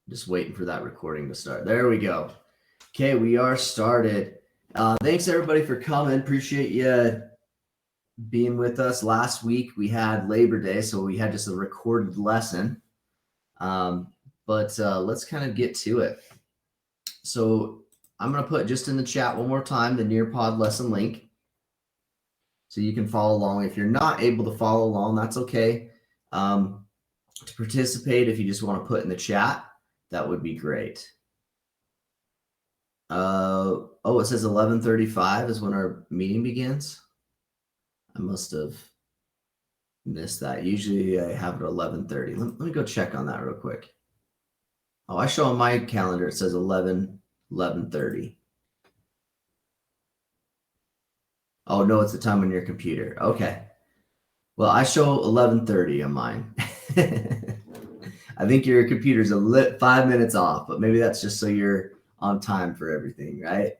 Just waiting for that recording to start. There we go. Okay, we are started. Thanks everybody for coming. Appreciate you being with us. Last week we had Labor Day, so we had just a recorded lesson. But let's kind of get to it. So I'm going to put just in the chat one more time the Nearpod lesson link so you can follow along. If you're not able to follow along, that's okay. To participate, if you just want to put in the chat, that would be great. Oh, it says 11:35 is when our meeting begins. I must have missed that. Usually I have it at 11:30. Let me go check on that real quick. Oh, I show on my calendar, it says 11:30. Oh, no, it's the time on your computer. Okay. Well, I show 11:30 on mine. I think your computer's 5 minutes off, but maybe that's just so you're on time for everything, right?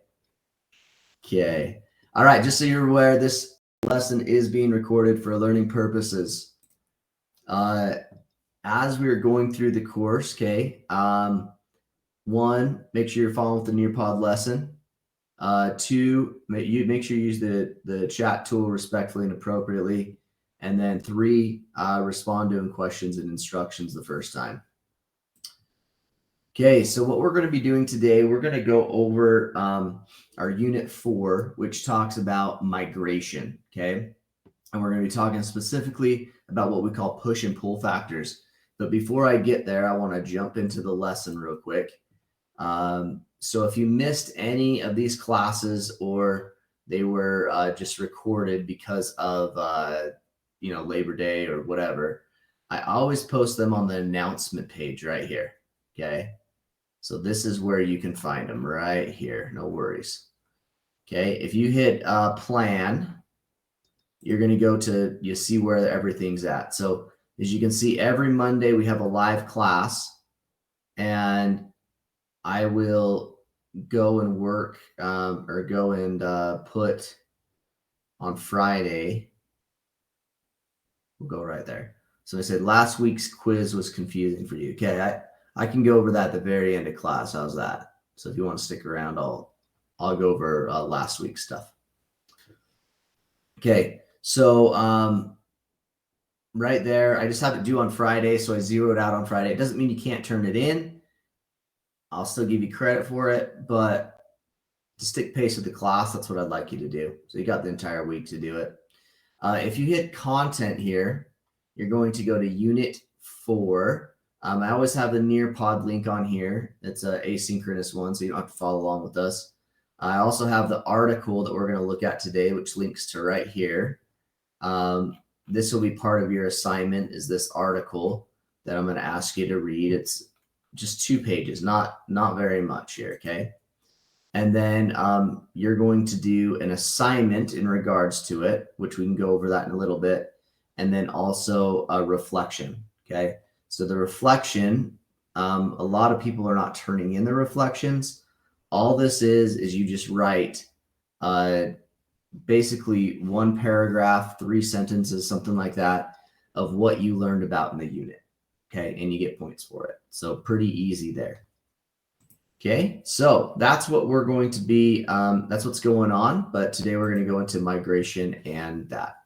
Okay. All right. Just so you're aware, this lesson is being recorded for learning purposes. As we are going through the course, okay, one, make sure you're following with the Nearpod lesson. Two, make sure you use the chat tool respectfully and appropriately. And then three, respond to questions and instructions the first time. Okay, so what we're going to be doing today, we're going to go over our Unit 4, which talks about migration, okay? And we're going to be talking specifically about what we call push and pull factors. But before I get there, I want to jump into the lesson real quick. So if you missed any of these classes or they were just recorded because of, Labor Day or whatever, I always post them on the announcement page right here, okay? So this is where you can find them right here. No worries. Okay. If you hit plan, you're going to go to, you see where everything's at. So as you can see, every Monday we have a live class and I will go and work or go and put on Friday. We'll go right there. So I said last week's quiz was confusing for you. Okay. I can go over that at the very end of class. How's that? So if you want to stick around, I'll go over last week's stuff. Okay, so right there, I just have it due on Friday, so I zeroed out on Friday. It doesn't mean you can't turn it in. I'll still give you credit for it, but to stick pace with the class, that's what I'd like you to do. So you got the entire week to do it. If you hit content here, you're going to go to Unit 4. I always have the Nearpod link on here. It's an asynchronous one, so you don't have to follow along with us. I also have the article that we're going to look at today, which links to right here. This will be part of your assignment, is this article that I'm going to ask you to read. It's just 2 pages, not very much here, okay? And then you're going to do an assignment in regards to it, which we can go over that in a little bit, and then also a reflection, okay? So the reflection, a lot of people are not turning in the reflections. All this is you just write basically 1 paragraph, 3 sentences, something like that, of what you learned about in the unit, okay? And you get points for it. So pretty easy there. Okay, so that's what we're going to be, that's what's going on. But today we're going to go into migration and that.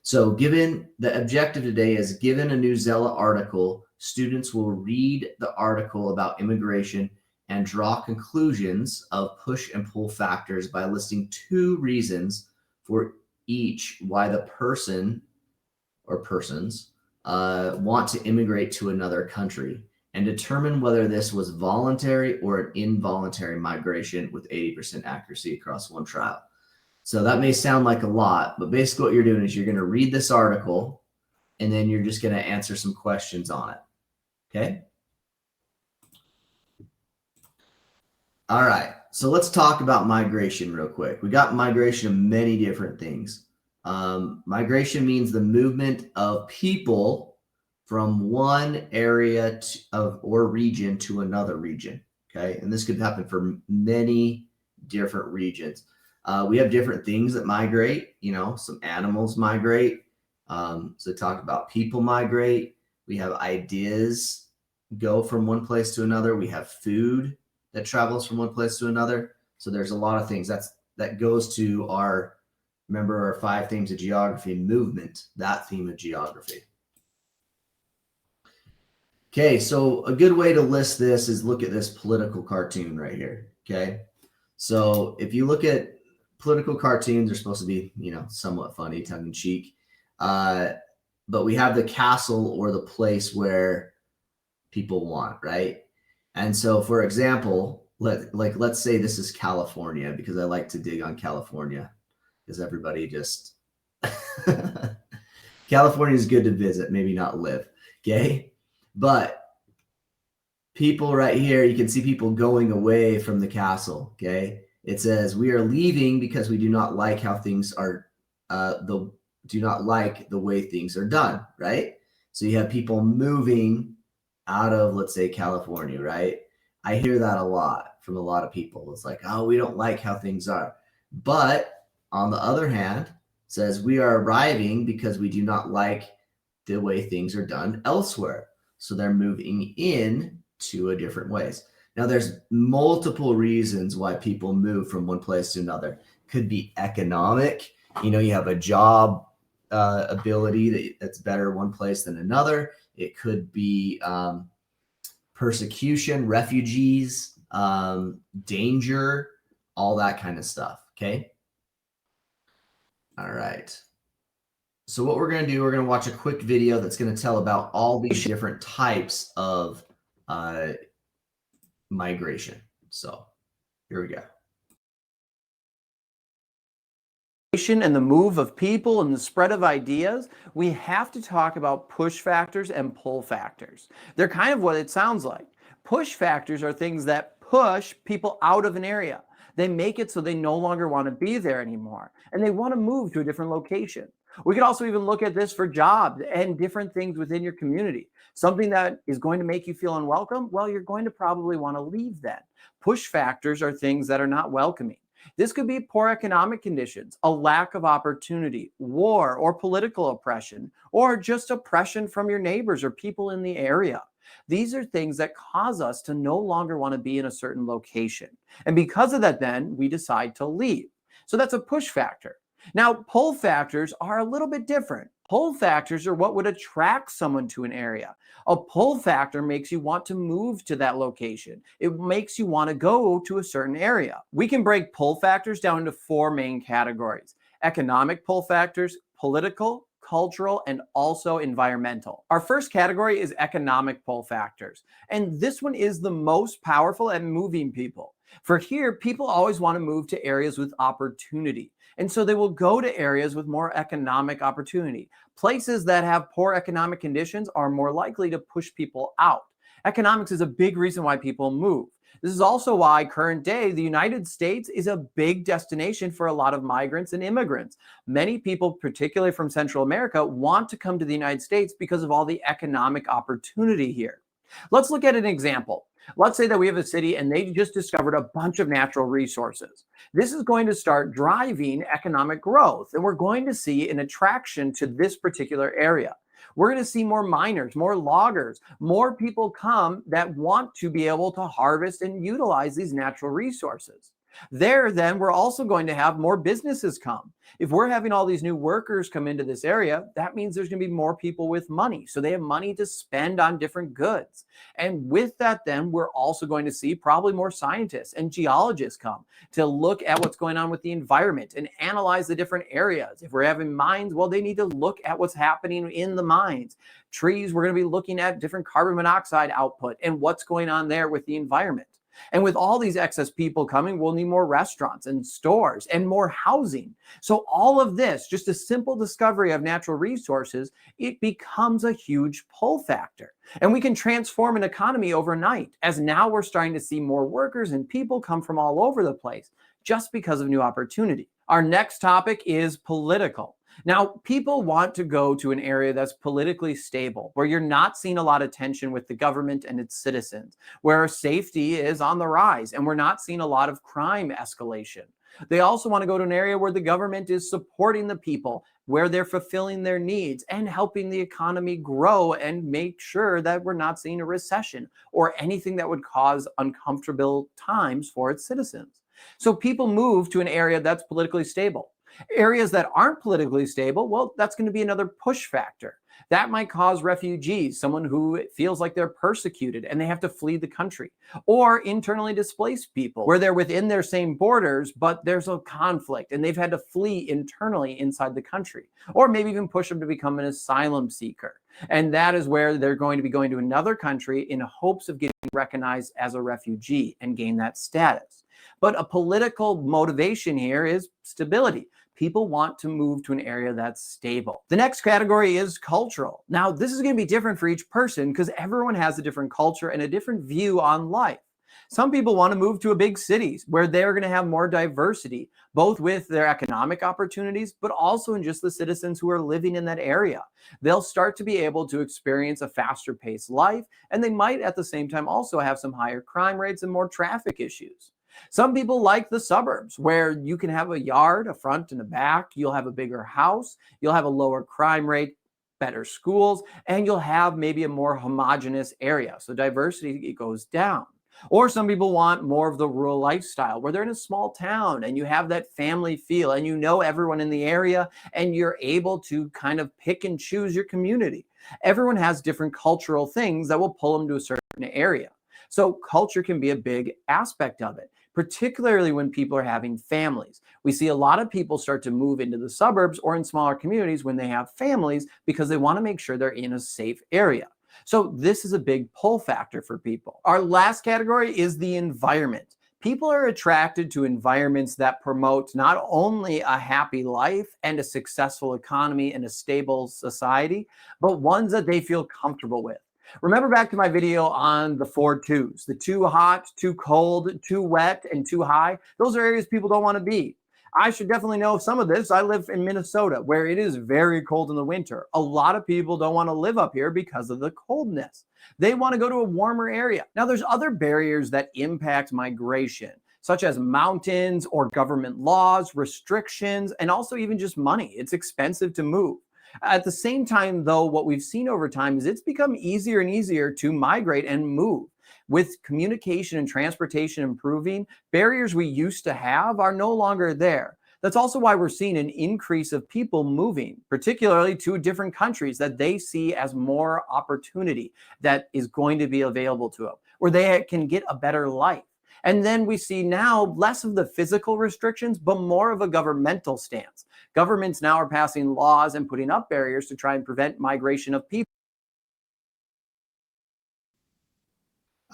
So given the objective today is given a new Zella article, students will read the article about immigration and draw conclusions of push and pull factors by listing 2 reasons for each why the person or persons want to immigrate to another country, and determine whether this was voluntary or an involuntary migration with 80% accuracy across 1 trial. So that may sound like a lot, but basically what you're doing is you're going to read this article and then you're just going to answer some questions on it. Okay. All right. So let's talk about migration real quick. We got migration of many different things. Migration means the movement of people from one area or region to another region. Okay. And this could happen for many different regions. We have different things that migrate, some animals migrate. So talk about people migrate. We have ideas go from one place to another. We have food that travels from one place to another. So there's a lot of things that goes to our, remember our 5 themes of geography, movement, that theme of geography. Okay, so a good way to list this is look at this political cartoon right here. Okay, so if you look at political cartoons, they're supposed to be, somewhat funny, tongue in cheek. But we have the castle or the place where people want, right? And so, for example, let's say this is California, because I like to dig on California, because everybody just California is good to visit, maybe not live. Okay, but people right here, you can see people going away from the castle. Okay, it says we are leaving because we do not like how things are, do not like the way things are done, right? So you have people moving out of, let's say, California, right? I hear that a lot from a lot of people. It's like, oh, we don't like how things are. But on the other hand, it says we are arriving because we do not like the way things are done elsewhere. So they're moving in to a different ways. Now, there's multiple reasons why people move from one place to another. Could be economic. You have a job ability that's better one place than another. It could be persecution, refugees, danger, all that kind of stuff. Okay. All right. So what we're going to do, we're going to watch a quick video that's going to tell about all these different types of migration. So here we go. And the move of people and the spread of ideas, we have to talk about push factors and pull factors. They're kind of what it sounds like. Push factors are things that push people out of an area. They make it so they no longer want to be there anymore, and they want to move to a different location. We could also even look at this for jobs and different things within your community. Something that is going to make you feel unwelcome, well, you're going to probably want to leave then. Push factors are things that are not welcoming. This could be poor economic conditions, a lack of opportunity, war or political oppression, or just oppression from your neighbors or people in the area. These are things that cause us to no longer want to be in a certain location. And because of that, then we decide to leave. So that's a push factor. Now, pull factors are a little bit different. Pull factors are what would attract someone to an area. A pull factor makes you want to move to that location. It makes you want to go to a certain area. We can break pull factors down into 4 main categories: economic pull factors, political, cultural, and also environmental. Our first category is economic pull factors, and this one is the most powerful at moving people. For here, people always want to move to areas with opportunity. And so they will go to areas with more economic opportunity. Places that have poor economic conditions are more likely to push people out. Economics is a big reason why people move. This is also why current day, the United States is a big destination for a lot of migrants and immigrants. Many people, particularly from Central America, want to come to the United States because of all the economic opportunity here. Let's look at an example. Let's say that we have a city and they just discovered a bunch of natural resources. This is going to start driving economic growth, and we're going to see an attraction to this particular area. We're going to see more miners, more loggers, more people come that want to be able to harvest and utilize these natural resources. There, then, we're also going to have more businesses come. If we're having all these new workers come into this area, that means there's going to be more people with money. So they have money to spend on different goods. And with that, then, we're also going to see probably more scientists and geologists come to look at what's going on with the environment and analyze the different areas. If we're having mines, well, they need to look at what's happening in the mines. Trees, we're going to be looking at different carbon monoxide output and what's going on there with the environment. And with all these excess people coming, we'll need more restaurants and stores and more housing. So all of this, just a simple discovery of natural resources, it becomes a huge pull factor. And we can transform an economy overnight, as now we're starting to see more workers and people come from all over the place just because of new opportunity. Our next topic is political. Now, people want to go to an area that's politically stable, where you're not seeing a lot of tension with the government and its citizens, where safety is on the rise, and we're not seeing a lot of crime escalation. They also want to go to an area where the government is supporting the people where they're fulfilling their needs and helping the economy grow and make sure that we're not seeing a recession or anything that would cause uncomfortable times for its citizens. So people move to an area that's politically stable. Areas that aren't politically stable, well, that's going to be another push factor. That might cause refugees, someone who feels like they're persecuted and they have to flee the country, or internally displaced people where they're within their same borders, but there's a conflict and they've had to flee internally inside the country, or maybe even push them to become an asylum seeker. And that is where they're going to be going to another country in hopes of getting recognized as a refugee and gain that status. But a political motivation here is stability. People want to move to an area that's stable. The next category is cultural. Now, this is going to be different for each person because everyone has a different culture and a different view on life. Some people want to move to a big cities where they're going to have more diversity, both with their economic opportunities, but also in just the citizens who are living in that area. They'll start to be able to experience a faster paced life, and they might at the same time also have some higher crime rates and more traffic issues. Some people like the suburbs where you can have a yard, a front and a back. You'll have a bigger house. You'll have a lower crime rate, better schools, and you'll have maybe a more homogeneous area. So diversity goes down. Or some people want more of the rural lifestyle where they're in a small town and you have that family feel and you know everyone in the area and you're able to kind of pick and choose your community. Everyone has different cultural things that will pull them to a certain area. So culture can be a big aspect of it, particularly when people are having families. We see a lot of people start to move into the suburbs or in smaller communities when they have families because they want to make sure they're in a safe area. So this is a big pull factor for people. Our last category is the environment. People are attracted to environments that promote not only a happy life and a successful economy and a stable society, but ones that they feel comfortable with. Remember back to my video on the 4 twos, the too hot, too cold, too wet, and too high. Those are areas people don't want to be. I should definitely know some of this. I live in Minnesota where it is very cold in the winter. A lot of people don't want to live up here because of the coldness. They want to go to a warmer area. Now, there's other barriers that impact migration, such as mountains or government laws, restrictions, and also even just money. It's expensive to move. At the same time, though, what we've seen over time is it's become easier and easier to migrate and move. With communication and transportation improving, barriers we used to have are no longer there. That's also why we're seeing an increase of people moving, particularly to different countries that they see as more opportunity that is going to be available to them, where they can get a better life. And then we see now less of the physical restrictions, but more of a governmental stance. Governments now are passing laws and putting up barriers to try and prevent migration of people.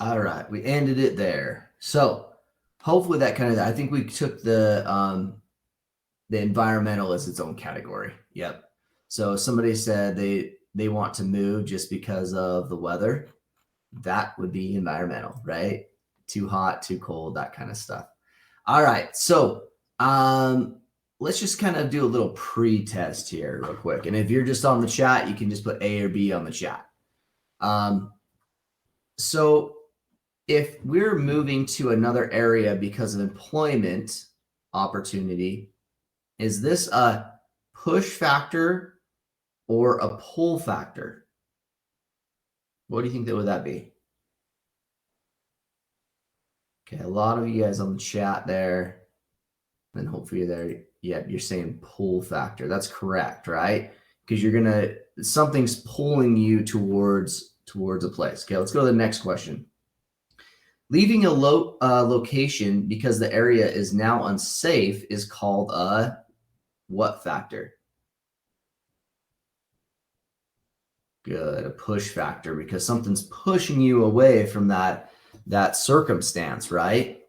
All right, we ended it there. So hopefully that kind of, I think we took the environmental as its own category. Yep. So somebody said they want to move just because of the weather. That would be environmental, right? Too hot, too cold, that kind of stuff. All right. So let's just kind of do a little pre-test here real quick. And if you're just on the chat, you can just put A or B on the chat. So if we're moving to another area because of employment opportunity, is this a push factor or a pull factor? What do you think that would that be? Okay, a lot of you guys on the chat there. And hopefully you're there. Yeah, you're saying pull factor. That's correct, right? Because something's pulling you towards a place. Okay, let's go to the next question. Leaving a location because the area is now unsafe is called a what factor? Good, a push factor, because something's pushing you away from that circumstance, right?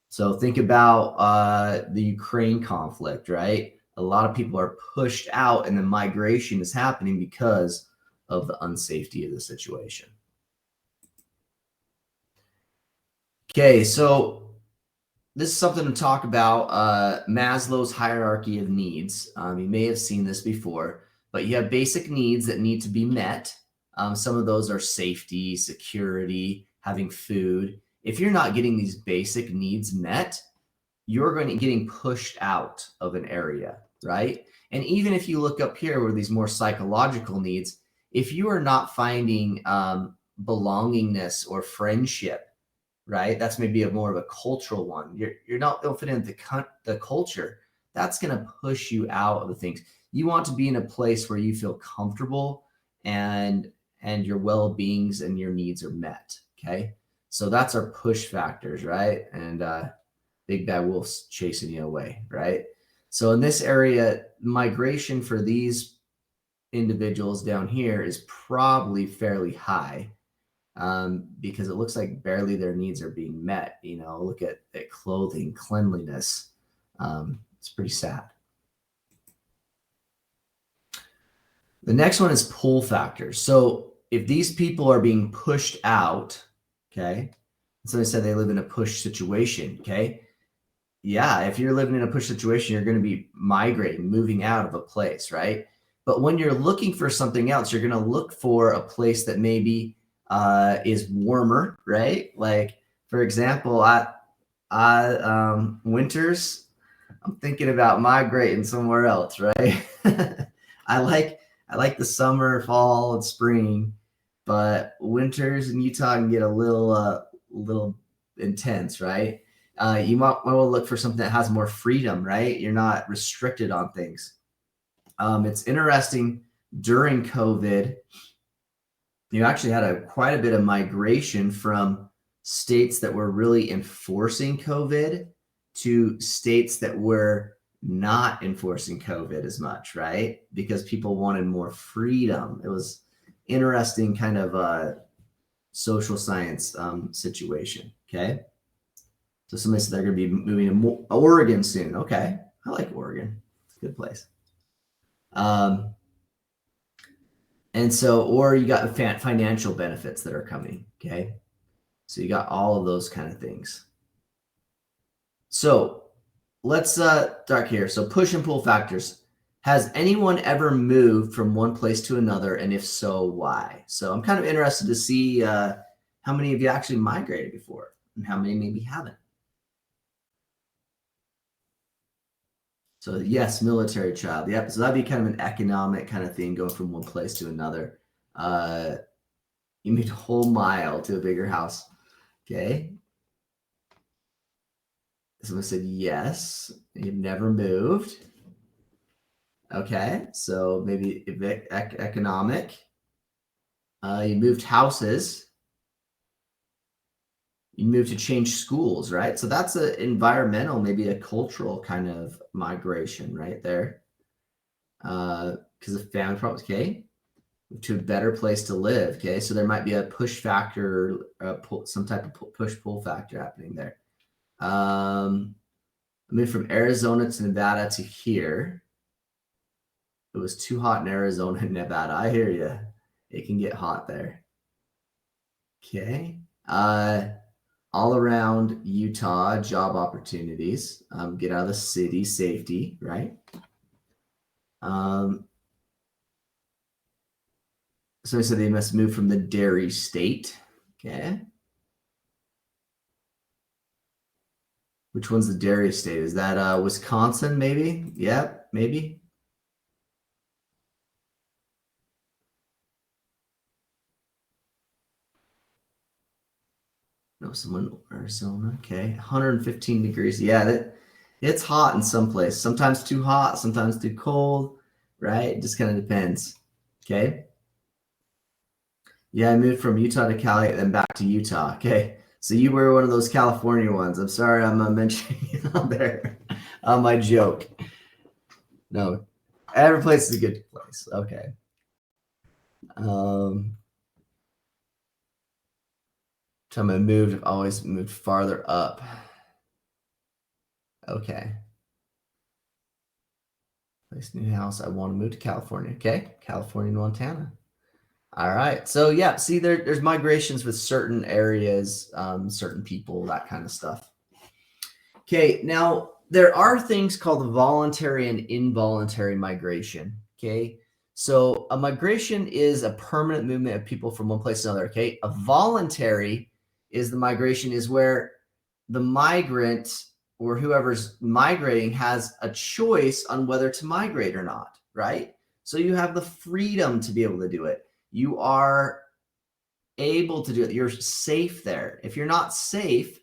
So think about the Ukraine conflict, right? A lot of people are pushed out and the migration is happening because of the unsafety of the situation. Okay, so this is something to talk about, Maslow's hierarchy of needs. You may have seen this before, but you have basic needs that need to be met. Some of those are safety, security, having food. If you're not getting these basic needs met, you're getting pushed out of an area. right? And even if you look up here where these more psychological needs, if you are not finding belongingness or friendship, right? That's maybe more of a cultural one. You're not fit into the culture. That's going to push you out of the things. You want to be in a place where you feel comfortable and your well-beings and your needs are met. Okay. So that's our push factors, right? And big bad wolf's chasing you away, right? So in this area, migration for these individuals down here is probably fairly high, because it looks like barely their needs are being met. You know, look at clothing, cleanliness. It's pretty sad. The next one is pull factors. So if these people are being pushed out, okay, somebody said they live in a push situation, okay, yeah, if you're living in a push situation, you're going to be migrating, moving out of a place, right? But when you're looking for something else, you're going to look for a place that maybe is warmer, right? Like, for example, winters, I'm thinking about migrating somewhere else, right? I like the summer, fall, and spring, but winters in Utah can get a little intense, right? You might want to look for something that has more freedom, right? You're not restricted on things. It's interesting, during COVID, you actually had quite a bit of migration from states that were really enforcing COVID to states that were not enforcing COVID as much, right? Because people wanted more freedom. It was interesting kind of a social science situation, okay? So somebody said they're going to be moving to Oregon soon. Okay, I like Oregon. It's a good place. And so, or you got financial benefits that are coming, okay? So you got all of those kind of things. So let's start here. So push and pull factors. Has anyone ever moved from one place to another? And if so, why? So I'm kind of interested to see how many of you actually migrated before and how many maybe haven't. So yes, military child. Yep. So that'd be kind of an economic kind of thing, going from one place to another. You moved a whole mile to a bigger house. Okay. Someone said yes. You've never moved. Okay. So maybe economic. You moved houses. You moved to change schools, right? So that's an environmental, maybe a cultural kind of migration right there. Because of family problems, okay? To a better place to live, okay? So there might be a push factor, some type of push-pull factor happening there. I moved from Arizona to Nevada to here. It was too hot in Arizona and Nevada. I hear you. It can get hot there. Okay. All around Utah, job opportunities. Get out of the city, safety, right? So I said they must move from the dairy state. Okay. Which one's the dairy state? Is that Wisconsin, maybe? Yep, maybe. No, someone Arizona. Okay. 115 degrees. Yeah, it's hot in some place. Sometimes too hot, sometimes too cold, right? It just kind of depends. Okay. Yeah, I moved from Utah to Cali and then back to Utah. Okay. So you were one of those California ones. I'm sorry I'm mentioning you on there. My joke. No, every place is a good place. Okay. Time I moved, I've always moved farther up. Okay. Place new house. I want to move to California. Okay. California, Montana. All right. So yeah, see there's migrations with certain areas, certain people, that kind of stuff. Okay. Now there are things called voluntary and involuntary migration. Okay. So a migration is a permanent movement of people from one place to another. Okay. A voluntary is the migration is where the migrant or whoever's migrating has a choice on whether to migrate or not, right? So you have the freedom to be able to do it. You are able to do it. You're safe there. If you're not safe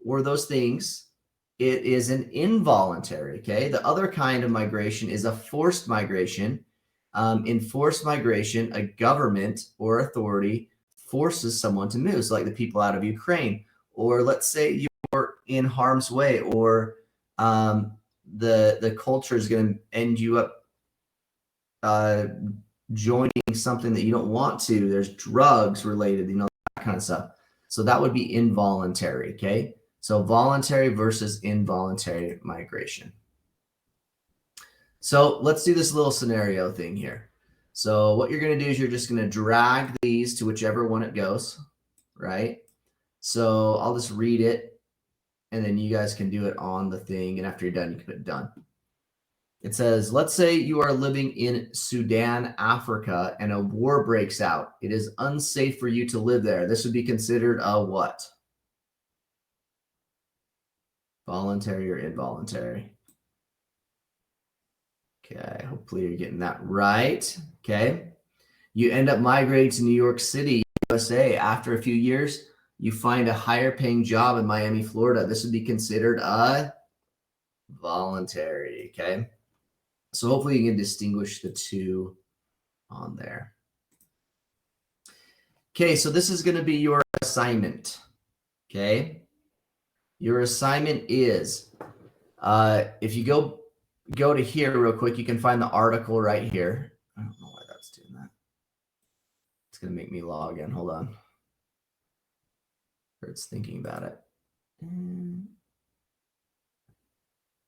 or those things, it is an involuntary, okay? The other kind of migration is a forced migration. In forced migration, a government or authority forces someone to move. So like the people out of Ukraine, or let's say you're in harm's way, or the culture is going to end you up joining something that you don't want to. There's drugs related, that kind of stuff. So that would be involuntary, okay? So voluntary versus involuntary migration. So let's do this little scenario thing here. So what you're going to do is you're just going to drag these to whichever one it goes, right? So I'll just read it, and then you guys can do it on the thing. And after you're done, you can put done. It says, let's say you are living in Sudan, Africa, and a war breaks out. It is unsafe for you to live there. This would be considered a what? Voluntary or involuntary? Okay, hopefully you're getting that right. Okay. You end up migrating to New York City, USA. After a few years, you find a higher paying job in Miami, Florida. This would be considered a voluntary. Okay. So hopefully you can distinguish the two on there. Okay, so this is going to be your assignment. Okay. Your assignment is, if you go to here real quick, you can find the article right here. I don't know why that's doing that. It's going to make me log in. Hold on. Or it's thinking about it.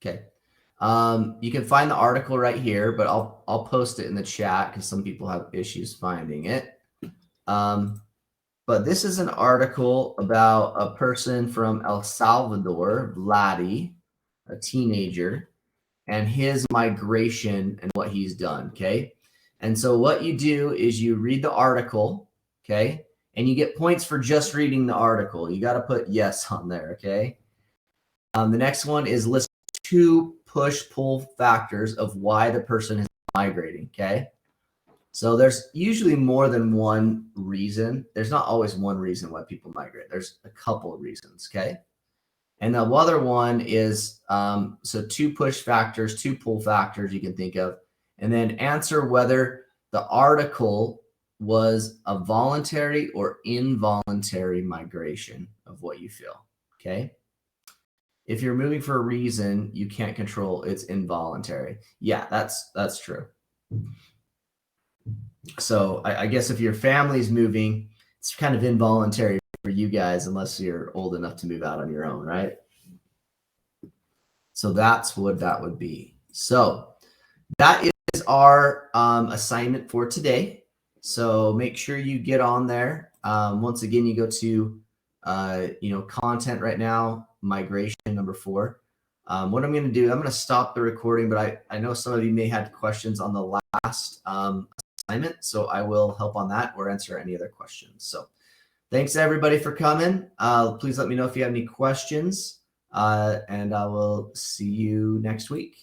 Okay. You can find the article right here, but I'll post it in the chat because some people have issues finding it. But this is an article about a person from El Salvador, Vladdy, a teenager, and his migration and what he's done, okay? And so what you do is you read the article, okay? And you get points for just reading the article. You got to put yes on there, okay? The next one is list 2 push-pull factors of why the person is migrating, okay? So there's usually more than one reason. There's not always one reason why people migrate. There's a couple of reasons, okay? And the other one is, so 2 push factors, 2 pull factors you can think of, and then answer whether the article was a voluntary or involuntary migration of what you feel, okay? If you're moving for a reason you can't control, it's involuntary. Yeah, that's true. So I guess if your family's moving, it's kind of involuntary for you guys unless you're old enough to move out on your own, right? So that's what that would be. So that is our assignment for today. So make sure you get on there. Once again, you go to content right now, migration number 4. What I'm going to do, I'm going to stop the recording, but I know some of you may have questions on the last assignment, so I will help on that or answer any other questions. So thanks everybody for coming. Please let me know if you have any questions, and I will see you next week.